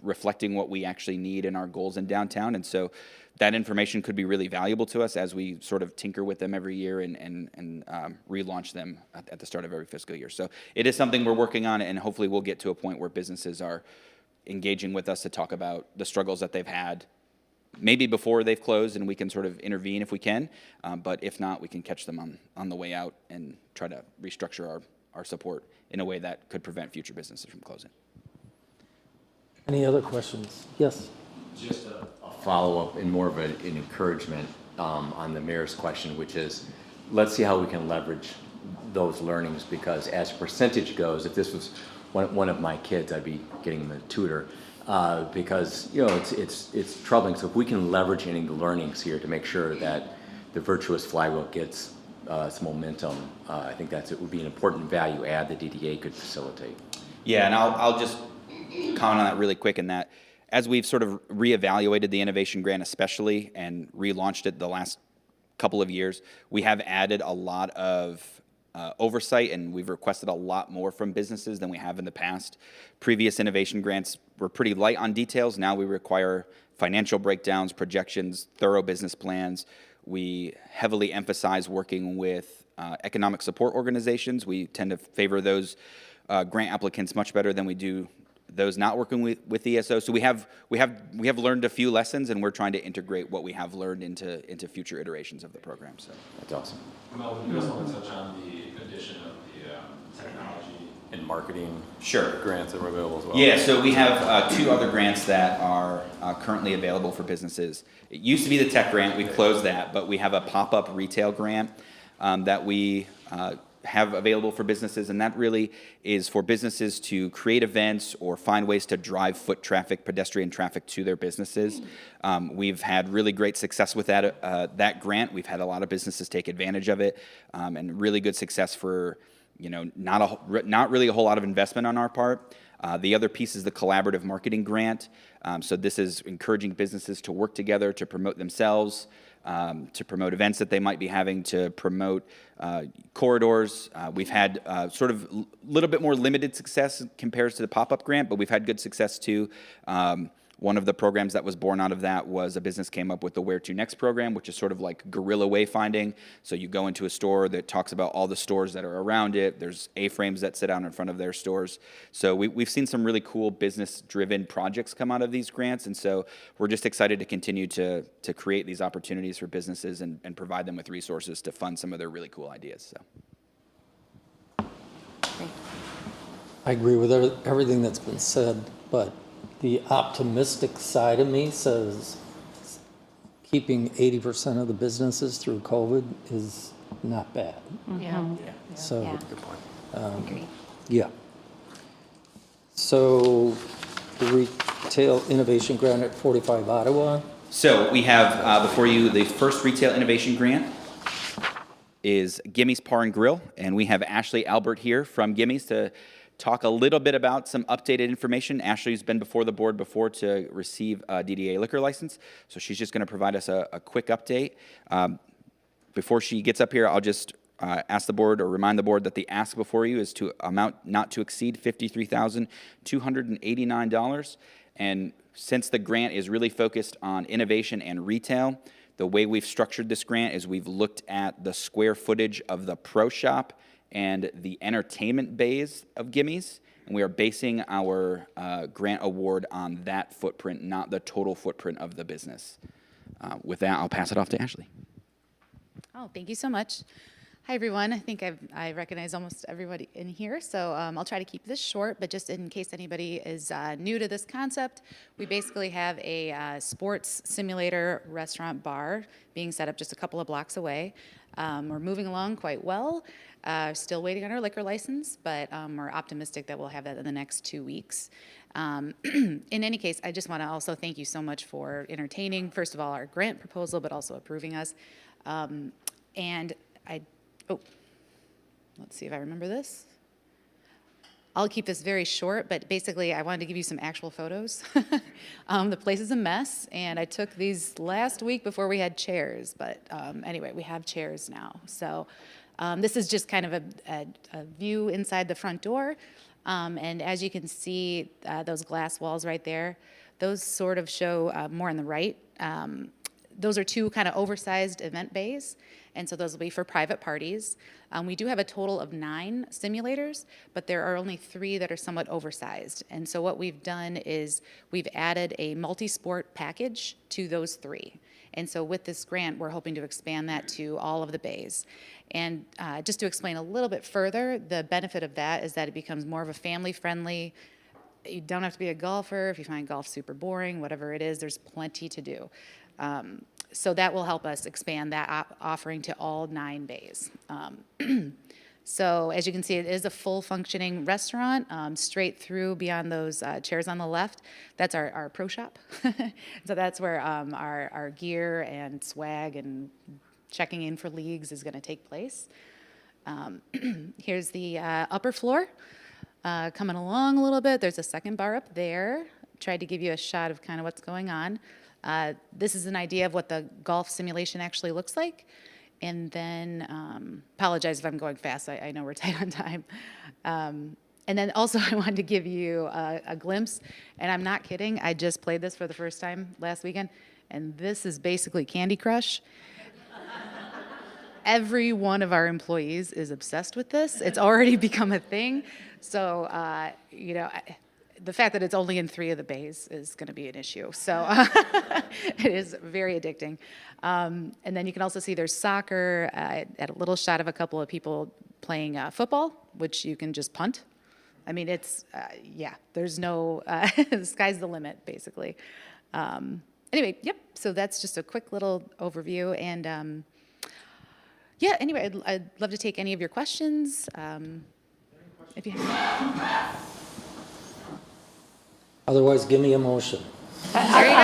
reflecting what we actually need in our goals in downtown. And so that information could be really valuable to us as we sort of tinker with them every year and relaunch them at the start of every fiscal year. So it is something we're working on, and hopefully we'll get to a point where businesses are engaging with us to talk about the struggles that they've had, maybe before they've closed, and we can sort of intervene if we can. But if not, we can catch them on the way out and try to restructure our support in a way that could prevent future businesses from closing. Any other questions? Yes. Just a follow-up and more of an encouragement on the mayor's question, which is, let's see how we can leverage those learnings, because as percentage goes, if this was one of my kids, I'd be getting them a tutor, because it's troubling. So if we can leverage any of the learnings here to make sure that the virtuous flywheel gets some momentum, I think it would be an important value add that DDA could facilitate. Yeah, and I'll just comment on that really quick in that as we've sort of reevaluated the innovation grant especially and relaunched it the last couple of years, we have added a lot of oversight, and we've requested a lot more from businesses than we have in the past. Previous innovation grants were pretty light on details. Now we require financial breakdowns, projections, thorough business plans. We heavily emphasize working with economic support organizations. We tend to favor those grant applicants much better than we do those not working with ESO. So we have learned a few lessons, and we're trying to integrate what we have learned into future iterations of the program. So that's awesome. Mel, you also want to touch on the addition of the technology and marketing grants that were available as well? Yeah, so we have 2 other grants that are currently available for businesses. It used to be the tech grant. We closed that, but we have a pop-up retail grant that we have available for businesses, and that really is for businesses to create events or find ways to drive foot traffic, pedestrian traffic to their businesses. We've had really great success with that grant. We've had a lot of businesses take advantage of it, and really good success for not really a whole lot of investment on our part. The other piece is the collaborative marketing grant. So this is encouraging businesses to work together to promote themselves, to promote events that they might be having, to promote corridors. We've had sort of a little bit more limited success compared to the pop-up grant, but we've had good success too. One of the programs that was born out of that was a business came up with the Where to Next program, which is sort of like guerrilla wayfinding. So you go into a store that talks about all the stores that are around it. There's A-frames that sit out in front of their stores. So we've seen some really cool business-driven projects come out of these grants, and so we're just excited to continue to create these opportunities for businesses and provide them with resources to fund some of their really cool ideas. So. I agree with everything that's been said, but the optimistic side of me says keeping 80% of the businesses through COVID is not bad. Yeah. So, Yeah. Good point. Agree. yeah. So the Retail Innovation Grant at 45 Ottawa. So we have before you the first Retail Innovation Grant is Gimme's Bar and Grill, and we have Ashley Albert here from Gimme's to talk a little bit about some updated information. Ashley's been before the board before to receive a DDA liquor license, so she's just going to provide us a quick update. Before she gets up here, I'll just ask the board or remind the board that the ask before you is to amount not to exceed $53,289. And since the grant is really focused on innovation and retail, the way we've structured this grant is we've looked at the square footage of the pro shop and the entertainment bays of Gimme's, and we are basing our grant award on that footprint, not the total footprint of the business. With that, I'll pass it off to Ashley. Oh, thank you so much. Hi, everyone. I think I recognize almost everybody in here, so I'll try to keep this short, but just in case anybody is new to this concept, we basically have a sports simulator restaurant bar being set up just a couple of blocks away. We're moving along quite well. Still waiting on our liquor license, but we're optimistic that we'll have that in the next 2 weeks. In any case, I just want to also thank you so much for entertaining, first of all, our grant proposal, but also approving us. Let's see if I remember this. I'll keep this very short, but basically I wanted to give you some actual photos. The place is a mess, and I took these last week before we had chairs, but anyway, we have chairs now. So this is just kind of a view inside the front door, and as you can see, those glass walls right there, those sort of show more on the right. Those are two kind of oversized event bays, and so those will be for private parties. We do have a total of 9 simulators, but there are only 3 that are somewhat oversized. And so what we've done is we've added a multi-sport package to those 3. And so with this grant, we're hoping to expand that to all of the bays. And just to explain a little bit further, the benefit of that is that it becomes more of a family-friendly. You don't have to be a golfer. If you find golf super boring, whatever it is, there's plenty to do. So that will help us expand that offering to all 9 bays. So as you can see, it is a full functioning restaurant, straight through beyond those chairs on the left. That's our pro shop. So that's where our gear and swag and checking in for leagues is gonna take place. Here's the upper floor. Coming along a little bit, there's a second bar up there. Tried to give you a shot of kind of what's going on. This is an idea of what the golf simulation actually looks like. And then, apologize if I'm going fast, I know we're tight on time. And then also I wanted to give you a glimpse, and I'm not kidding, I just played this for the first time last weekend, and this is basically Candy Crush. Every one of our employees is obsessed with this. It's already become a thing. So, you know, the fact that it's only in 3 of the bays is going to be an issue. So it is very addicting. And then you can also see there's soccer, at a little shot of a couple of people playing football, which you can just punt. I mean, it's, yeah, there's no, the sky's the limit, basically. Anyway, yep, so that's just a quick little overview. And yeah, anyway, I'd love to take any of your questions. If you have. Otherwise, give me a motion. There you go.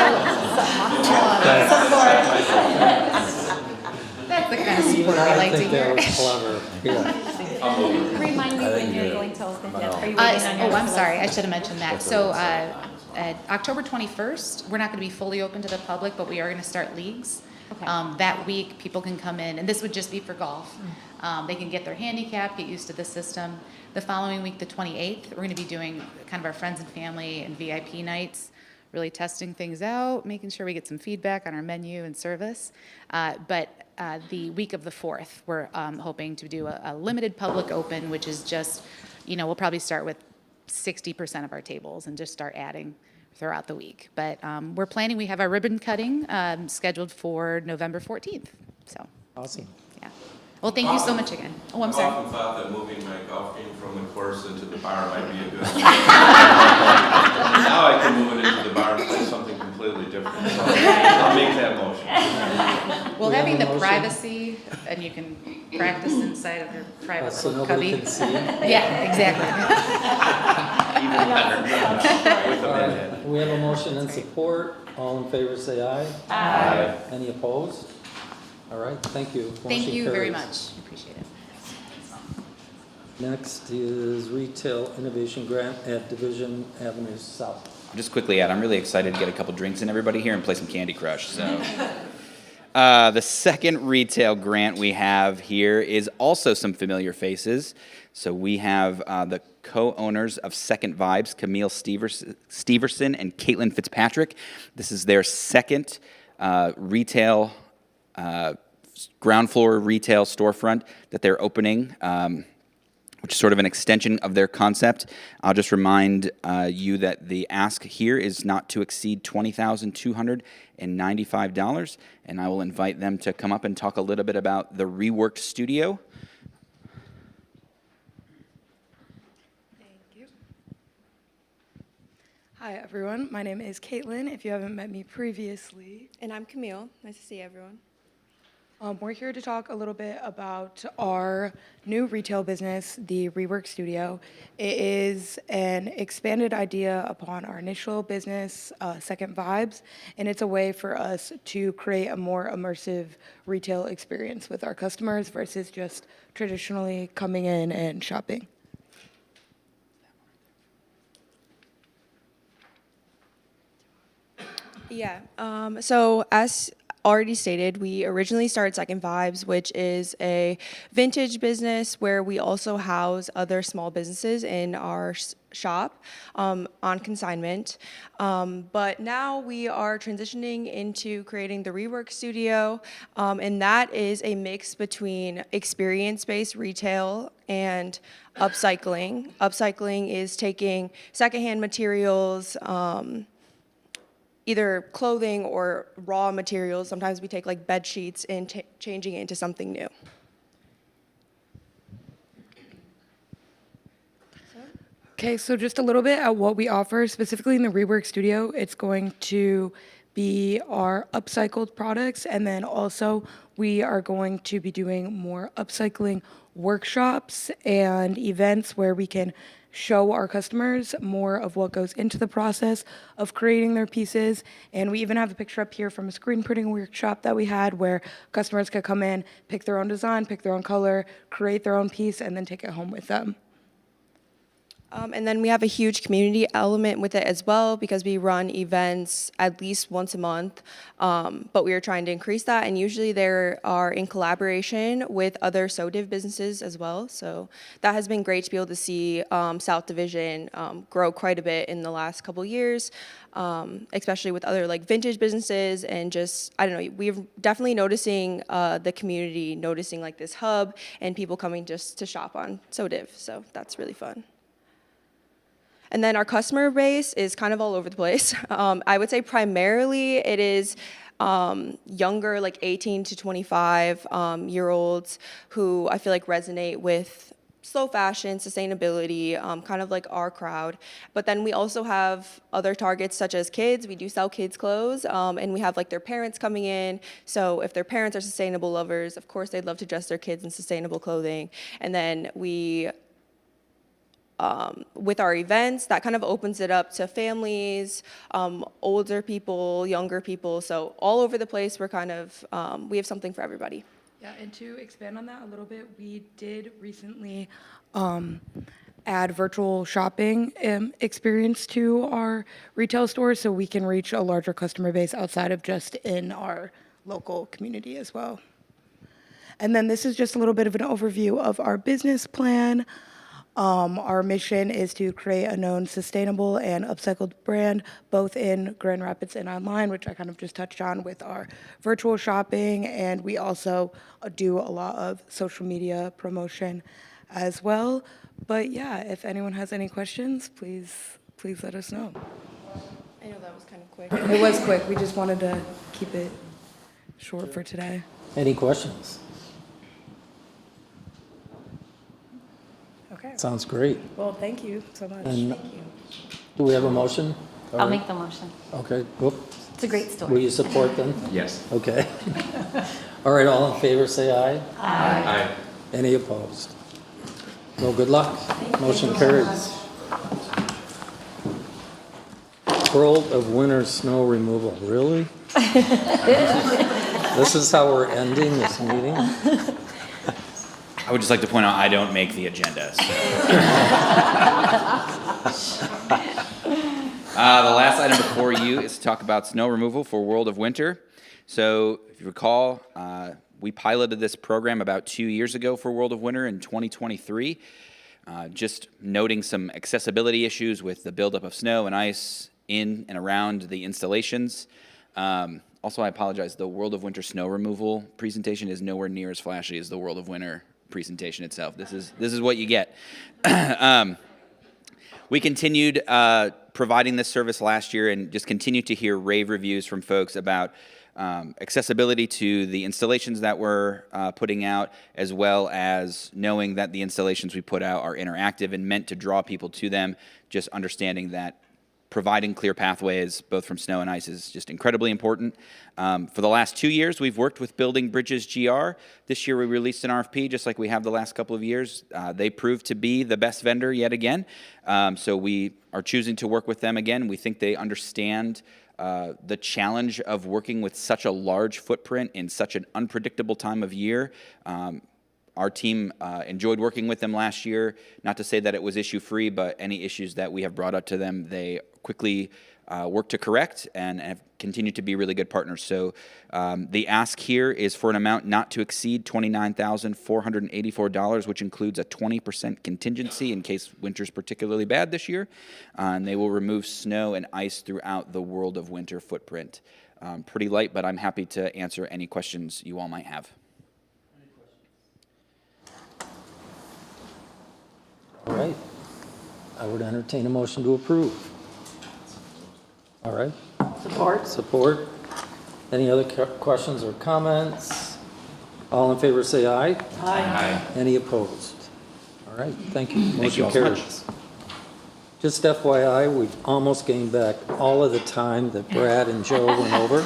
That's the kind of support we like to hear. I think that was clever. Yeah. Remind me when you're going to open. Are you waiting on your I'm sorry, I should have mentioned that. So October 21st, we're not going to be fully open to the public, but we are going to start leagues. Okay. That week, people can come in, and this would just be for golf. They can get their handicap, get used to the system. The following week, the 28th, we're going to be doing kind of our friends and family and VIP nights, really testing things out, making sure we get some feedback on our menu and service. But the week of the 4th, we're hoping to do a limited public open, which is just, you know, we'll probably start with 60% of our tables and just start adding throughout the week. But we're planning, we have our ribbon cutting scheduled for November 14th. So, Awesome. yeah. Well, thank you so much again. Oh, I'm I've sorry. often thought that moving my golf game from the course into the bar might be a good thing. Now I can move it into the bar and play something completely different. So I'll make that motion. Well, We have having a the motion. privacy, and you can practice inside of your private So little nobody cubby. can see. Yeah, exactly. Even better. With a All minute. right, we have a motion and support. All in favor, say aye. Aye. Any opposed? All right, thank you. Thank Motion you very carries. much. Appreciate it. Next is Retail Innovation Grant at Division Avenue South. Just quickly add, I'm really excited to get a couple drinks in everybody here and play some Candy Crush. So, the second retail grant we have here is also some familiar faces. So we have the co-owners of Second Vibes, Camille Steverson and Caitlin Fitzpatrick. This is their second retail, ground floor retail storefront that they're opening. Which is sort of an extension of their concept. I'll just remind you that the ask here is not to exceed $20,295, and I will invite them to come up and talk a little bit about the Reworked Studio. Thank you. Hi, everyone. My name is Caitlin, if you haven't met me previously. And I'm Camille. Nice to see everyone. We're here to talk a little bit about our new retail business, the Rework Studio. It is an expanded idea upon our initial business, Second Vibes, and it's a way for us to create a more immersive retail experience with our customers versus just traditionally coming in and shopping. Yeah. So as already stated, we originally started Second Vibes, which is a vintage business where we also house other small businesses in our shop on consignment. But now we are transitioning into creating the Rework Studio, and that is a mix between experience-based retail and upcycling. Upcycling is taking secondhand materials, either clothing or raw materials. Sometimes we take like bed sheets and changing it into something new. Okay, so just a little bit at what we offer, specifically in the Rework Studio. It's going to be our upcycled products, and then also we are going to be doing more upcycling workshops and events where we can show our customers more of what goes into the process of creating their pieces. And we even have a picture up here from a screen printing workshop that we had where customers could come in, pick their own design, pick their own color, create their own piece, and then take it home with them. And then we have a huge community element with it as well because we run events at least once a month, but we are trying to increase that. And usually they are in collaboration with other SODIV businesses as well. So that has been great to be able to see South Division grow quite a bit in the last couple years, especially with other like vintage businesses and just, I don't know, we're definitely noticing the community, noticing like this hub and people coming just to shop on SODIV. So that's really fun. And then our customer base is kind of all over the place. I would say primarily it is younger, like 18 to 25 year olds who I feel like resonate with slow fashion, sustainability, kind of like our crowd. But then we also have other targets such as kids. We do sell kids clothes, and we have like their parents coming in. So if their parents are sustainable lovers, of course they'd love to dress their kids in sustainable clothing. And then we with our events, that kind of opens it up to families, older people, younger people. So all over the place, we're kind of, we have something for everybody. Yeah, and to expand on that a little bit, we did recently add virtual shopping experience to our retail stores so we can reach a larger customer base outside of just in our local community as well. And then this is just a little bit of an overview of our business plan. Our mission is to create a known, sustainable, and upcycled brand, both in Grand Rapids and online, which I kind of just touched on with our virtual shopping. And we also do a lot of social media promotion as well. But yeah, if anyone has any questions, please let us know. I know that was kind of quick. It was quick. We just wanted to keep it short for today. Any questions? Okay. Sounds great. Well, thank you so much. And Thank you. do we have a motion? I'll make the motion. Okay. Whoop. It's a great story. Will you support them? Yes. Okay. All right, all in favor, say aye. Aye. Any opposed? Well, good luck. Motion carries. World of winter snow removal, really? This is how we're ending this meeting? I would just like to point out I don't make the agenda. So. The last item before you is to talk about snow removal for World of Winter. So if you recall, we piloted this program about 2 years ago for World of Winter in 2023. Just noting some accessibility issues with the buildup of snow and ice in and around the installations. Also, I apologize, the World of Winter snow removal presentation is nowhere near as flashy as the World of Winter presentation itself. This is what you get. We continued providing this service last year and just continued to hear rave reviews from folks about accessibility to the installations that we're putting out, as well as knowing that the installations we put out are interactive and meant to draw people to them, just understanding that providing clear pathways, both from snow and ice, is just incredibly important. For the last 2 years, we've worked with Building Bridges GR. This year, we released an RFP, just like we have the last couple of years. They proved to be the best vendor yet again. So we are choosing to work with them again. We think they understand the challenge of working with such a large footprint in such an unpredictable time of year. Our team enjoyed working with them last year. Not to say that it was issue-free, but any issues that we have brought up to them, they quickly worked to correct and have continued to be really good partners. So the ask here is for an amount not to exceed $29,484, which includes a 20% contingency in case winter's particularly bad this year. And they will remove snow and ice throughout the World of Winter footprint. Pretty light, but I'm happy to answer any questions you all might have. All right. I would entertain a motion to approve. All right. Support. Support. Any other questions or comments? All in favor say aye. Aye. Any opposed? All right, thank you. Thank you all so Motion much. carries. Just FYI, we've almost gained back all of the time that Brad and Joe went over.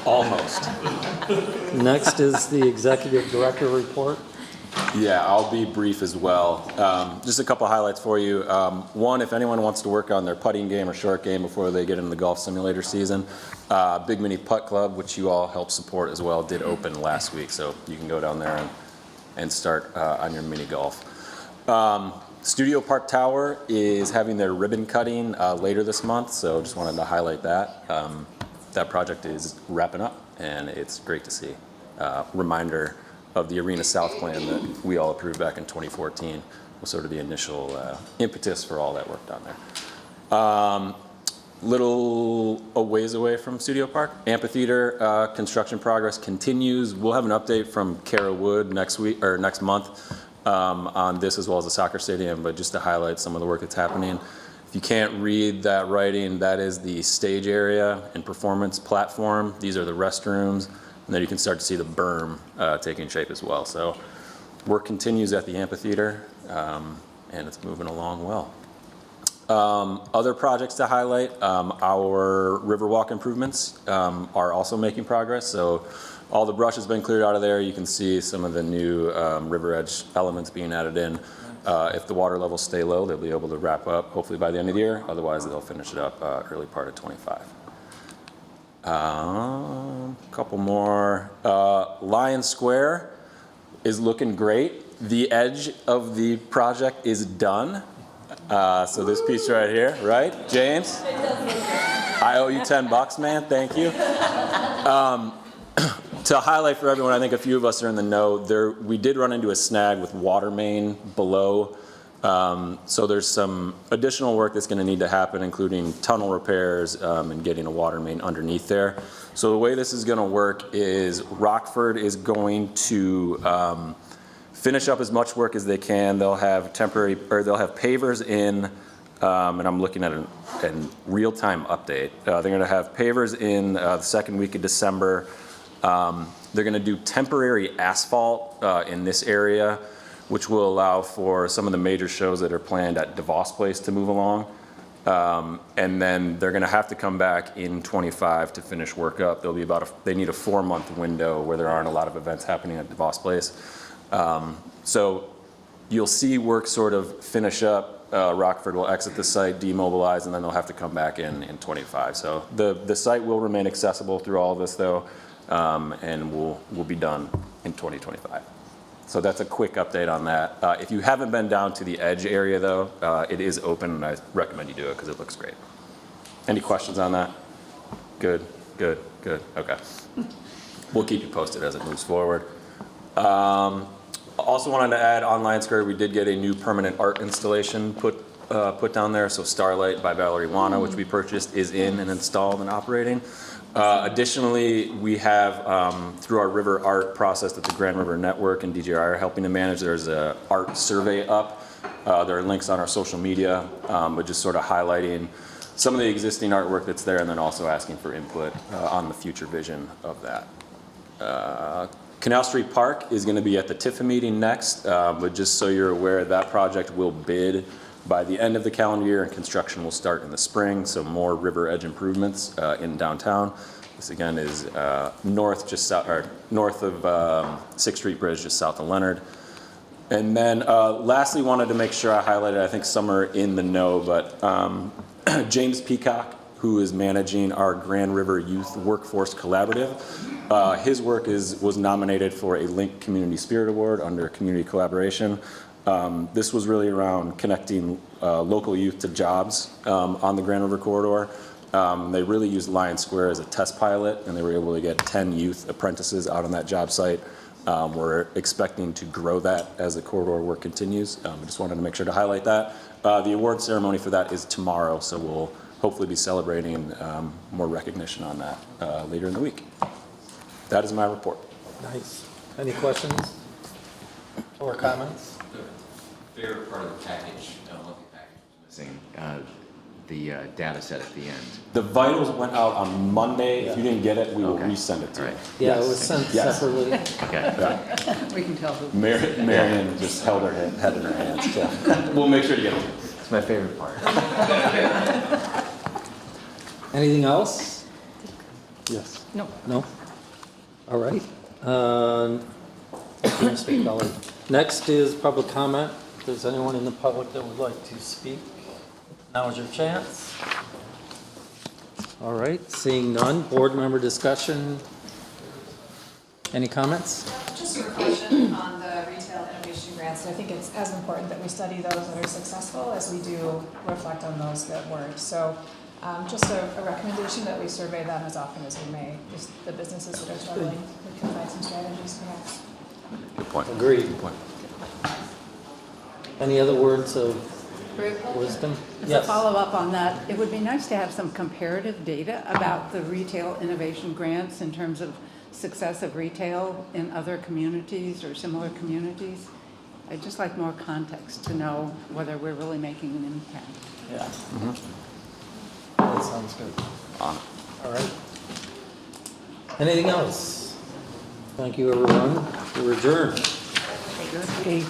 Almost. Next is the Executive Director report. Yeah, I'll be brief as well. Just a couple highlights for you. One, if anyone wants to work on their putting game or short game before they get into the golf simulator season, Big Mini Putt Club, which you all help support as well, did open last week. So you can go down there and start on your mini golf. Studio Park Tower is having their ribbon cutting later this month, so just wanted to highlight that. That project is wrapping up, and it's great to see. Reminder of the Arena South plan that we all approved back in 2014 was sort of the initial impetus for all that work down there. Little a ways away from Studio Park, amphitheater construction progress continues. We'll have an update from Kara Wood next week or next month on this, as well as the soccer stadium, but just to highlight some of the work that's happening. If you can't read that writing, that is the stage area and performance platform. These are the restrooms. And then you can start to see the berm taking shape as well. So work continues at the amphitheater, and it's moving along well. Other projects to highlight, our Riverwalk improvements are also making progress. So all the brush has been cleared out of there. You can see some of the new river edge elements being added in. If the water levels stay low, they'll be able to wrap up hopefully by the end of the year. Otherwise, they'll finish it up early part of 25. Couple more. Lion Square is looking great. The edge of the project is done. So this piece right here, right, James? I owe you $10, man. Thank you. To highlight for everyone, I think a few of us are in the know. We did run into a snag with water main below. So there's some additional work that's going to need to happen, including tunnel repairs and getting a water main underneath there. So the way this is going to work is Rockford is going to finish up as much work as they can. They'll have they'll have pavers in, and I'm looking at a real-time update. They're going to have pavers in the second week of December. They're going to do temporary asphalt in this area, which will allow for some of the major shows that are planned at DeVos Place to move along. And then they're going to have to come back in 25 to finish work up. There'll be they need a 4-month window where there aren't a lot of events happening at DeVos Place. So you'll see work sort of finish up. Rockford will exit the site, demobilize, and then they'll have to come back in 25. So the site will remain accessible through all of this, though, and will be done in 2025. So that's a quick update on that. If you haven't been down to the edge area, though, it is open, and I recommend you do it because it looks great. Any questions on that? Good. Okay. We'll keep you posted as it moves forward. Also wanted to add on Lion Square, we did get a new permanent art installation put down there. So Starlight by Valerie Wana, which we purchased, is in and installed and operating. Additionally, we have, through our river art process that the Grand River Network and DJI are helping to manage, there's an art survey up. There are links on our social media, but just sort of highlighting some of the existing artwork that's there and then also asking for input on the future vision of that. Canal Street Park is going to be at the TIFA meeting next, but just so you're aware, that project will bid by the end of the calendar year, and construction will start in the spring. So more river edge improvements in downtown. This again is north of 6th Street Bridge, just south of Leonard. And then lastly, wanted to make sure I highlighted, I think some are in the know, but James Peacock, who is managing our Grand River Youth Workforce Collaborative. His work was nominated for a Link Community Spirit Award under Community Collaboration. This was really around connecting local youth to jobs on the Grand River Corridor. They really used Lion Square as a test pilot, and they were able to get 10 youth apprentices out on that job site. We're expecting to grow that as the corridor work continues. I just wanted to make sure to highlight that. The award ceremony for that is tomorrow, so we'll hopefully be celebrating more recognition on that later in the week. That is my report. Nice. Any questions or comments? The favorite part of the package, one of the package was missing, the data set at the end. The vitals went out on Monday. If you didn't get it, we will resend it to you. Yeah, it was sent separately. Okay. Yeah. We can tell who. Marion just held her head in her hands. So we'll make sure to get it. It's my favorite part. Anything else? Yes. No. No? All right. Thank you, Mr. Kelly. Next is public comment. If there's anyone in the public that would like to speak, now is your chance. All right, seeing none, board member discussion. Any comments? Just a question on the retail innovation grants. I think it's as important that we study those that are successful as we do reflect on those that weren't. So just a recommendation that we survey them as often as we may. Just the businesses that are struggling, we can find some strategies perhaps. Good point. Agreed. Good point. Any other words of wisdom? As a follow-up on that, it would be nice to have some comparative data about the retail innovation grants in terms of success of retail in other communities or similar communities. I'd just like more context to know whether we're really making an impact. Yeah. That sounds good. All right. Anything else? Thank you, everyone. We're adjourned. Okay.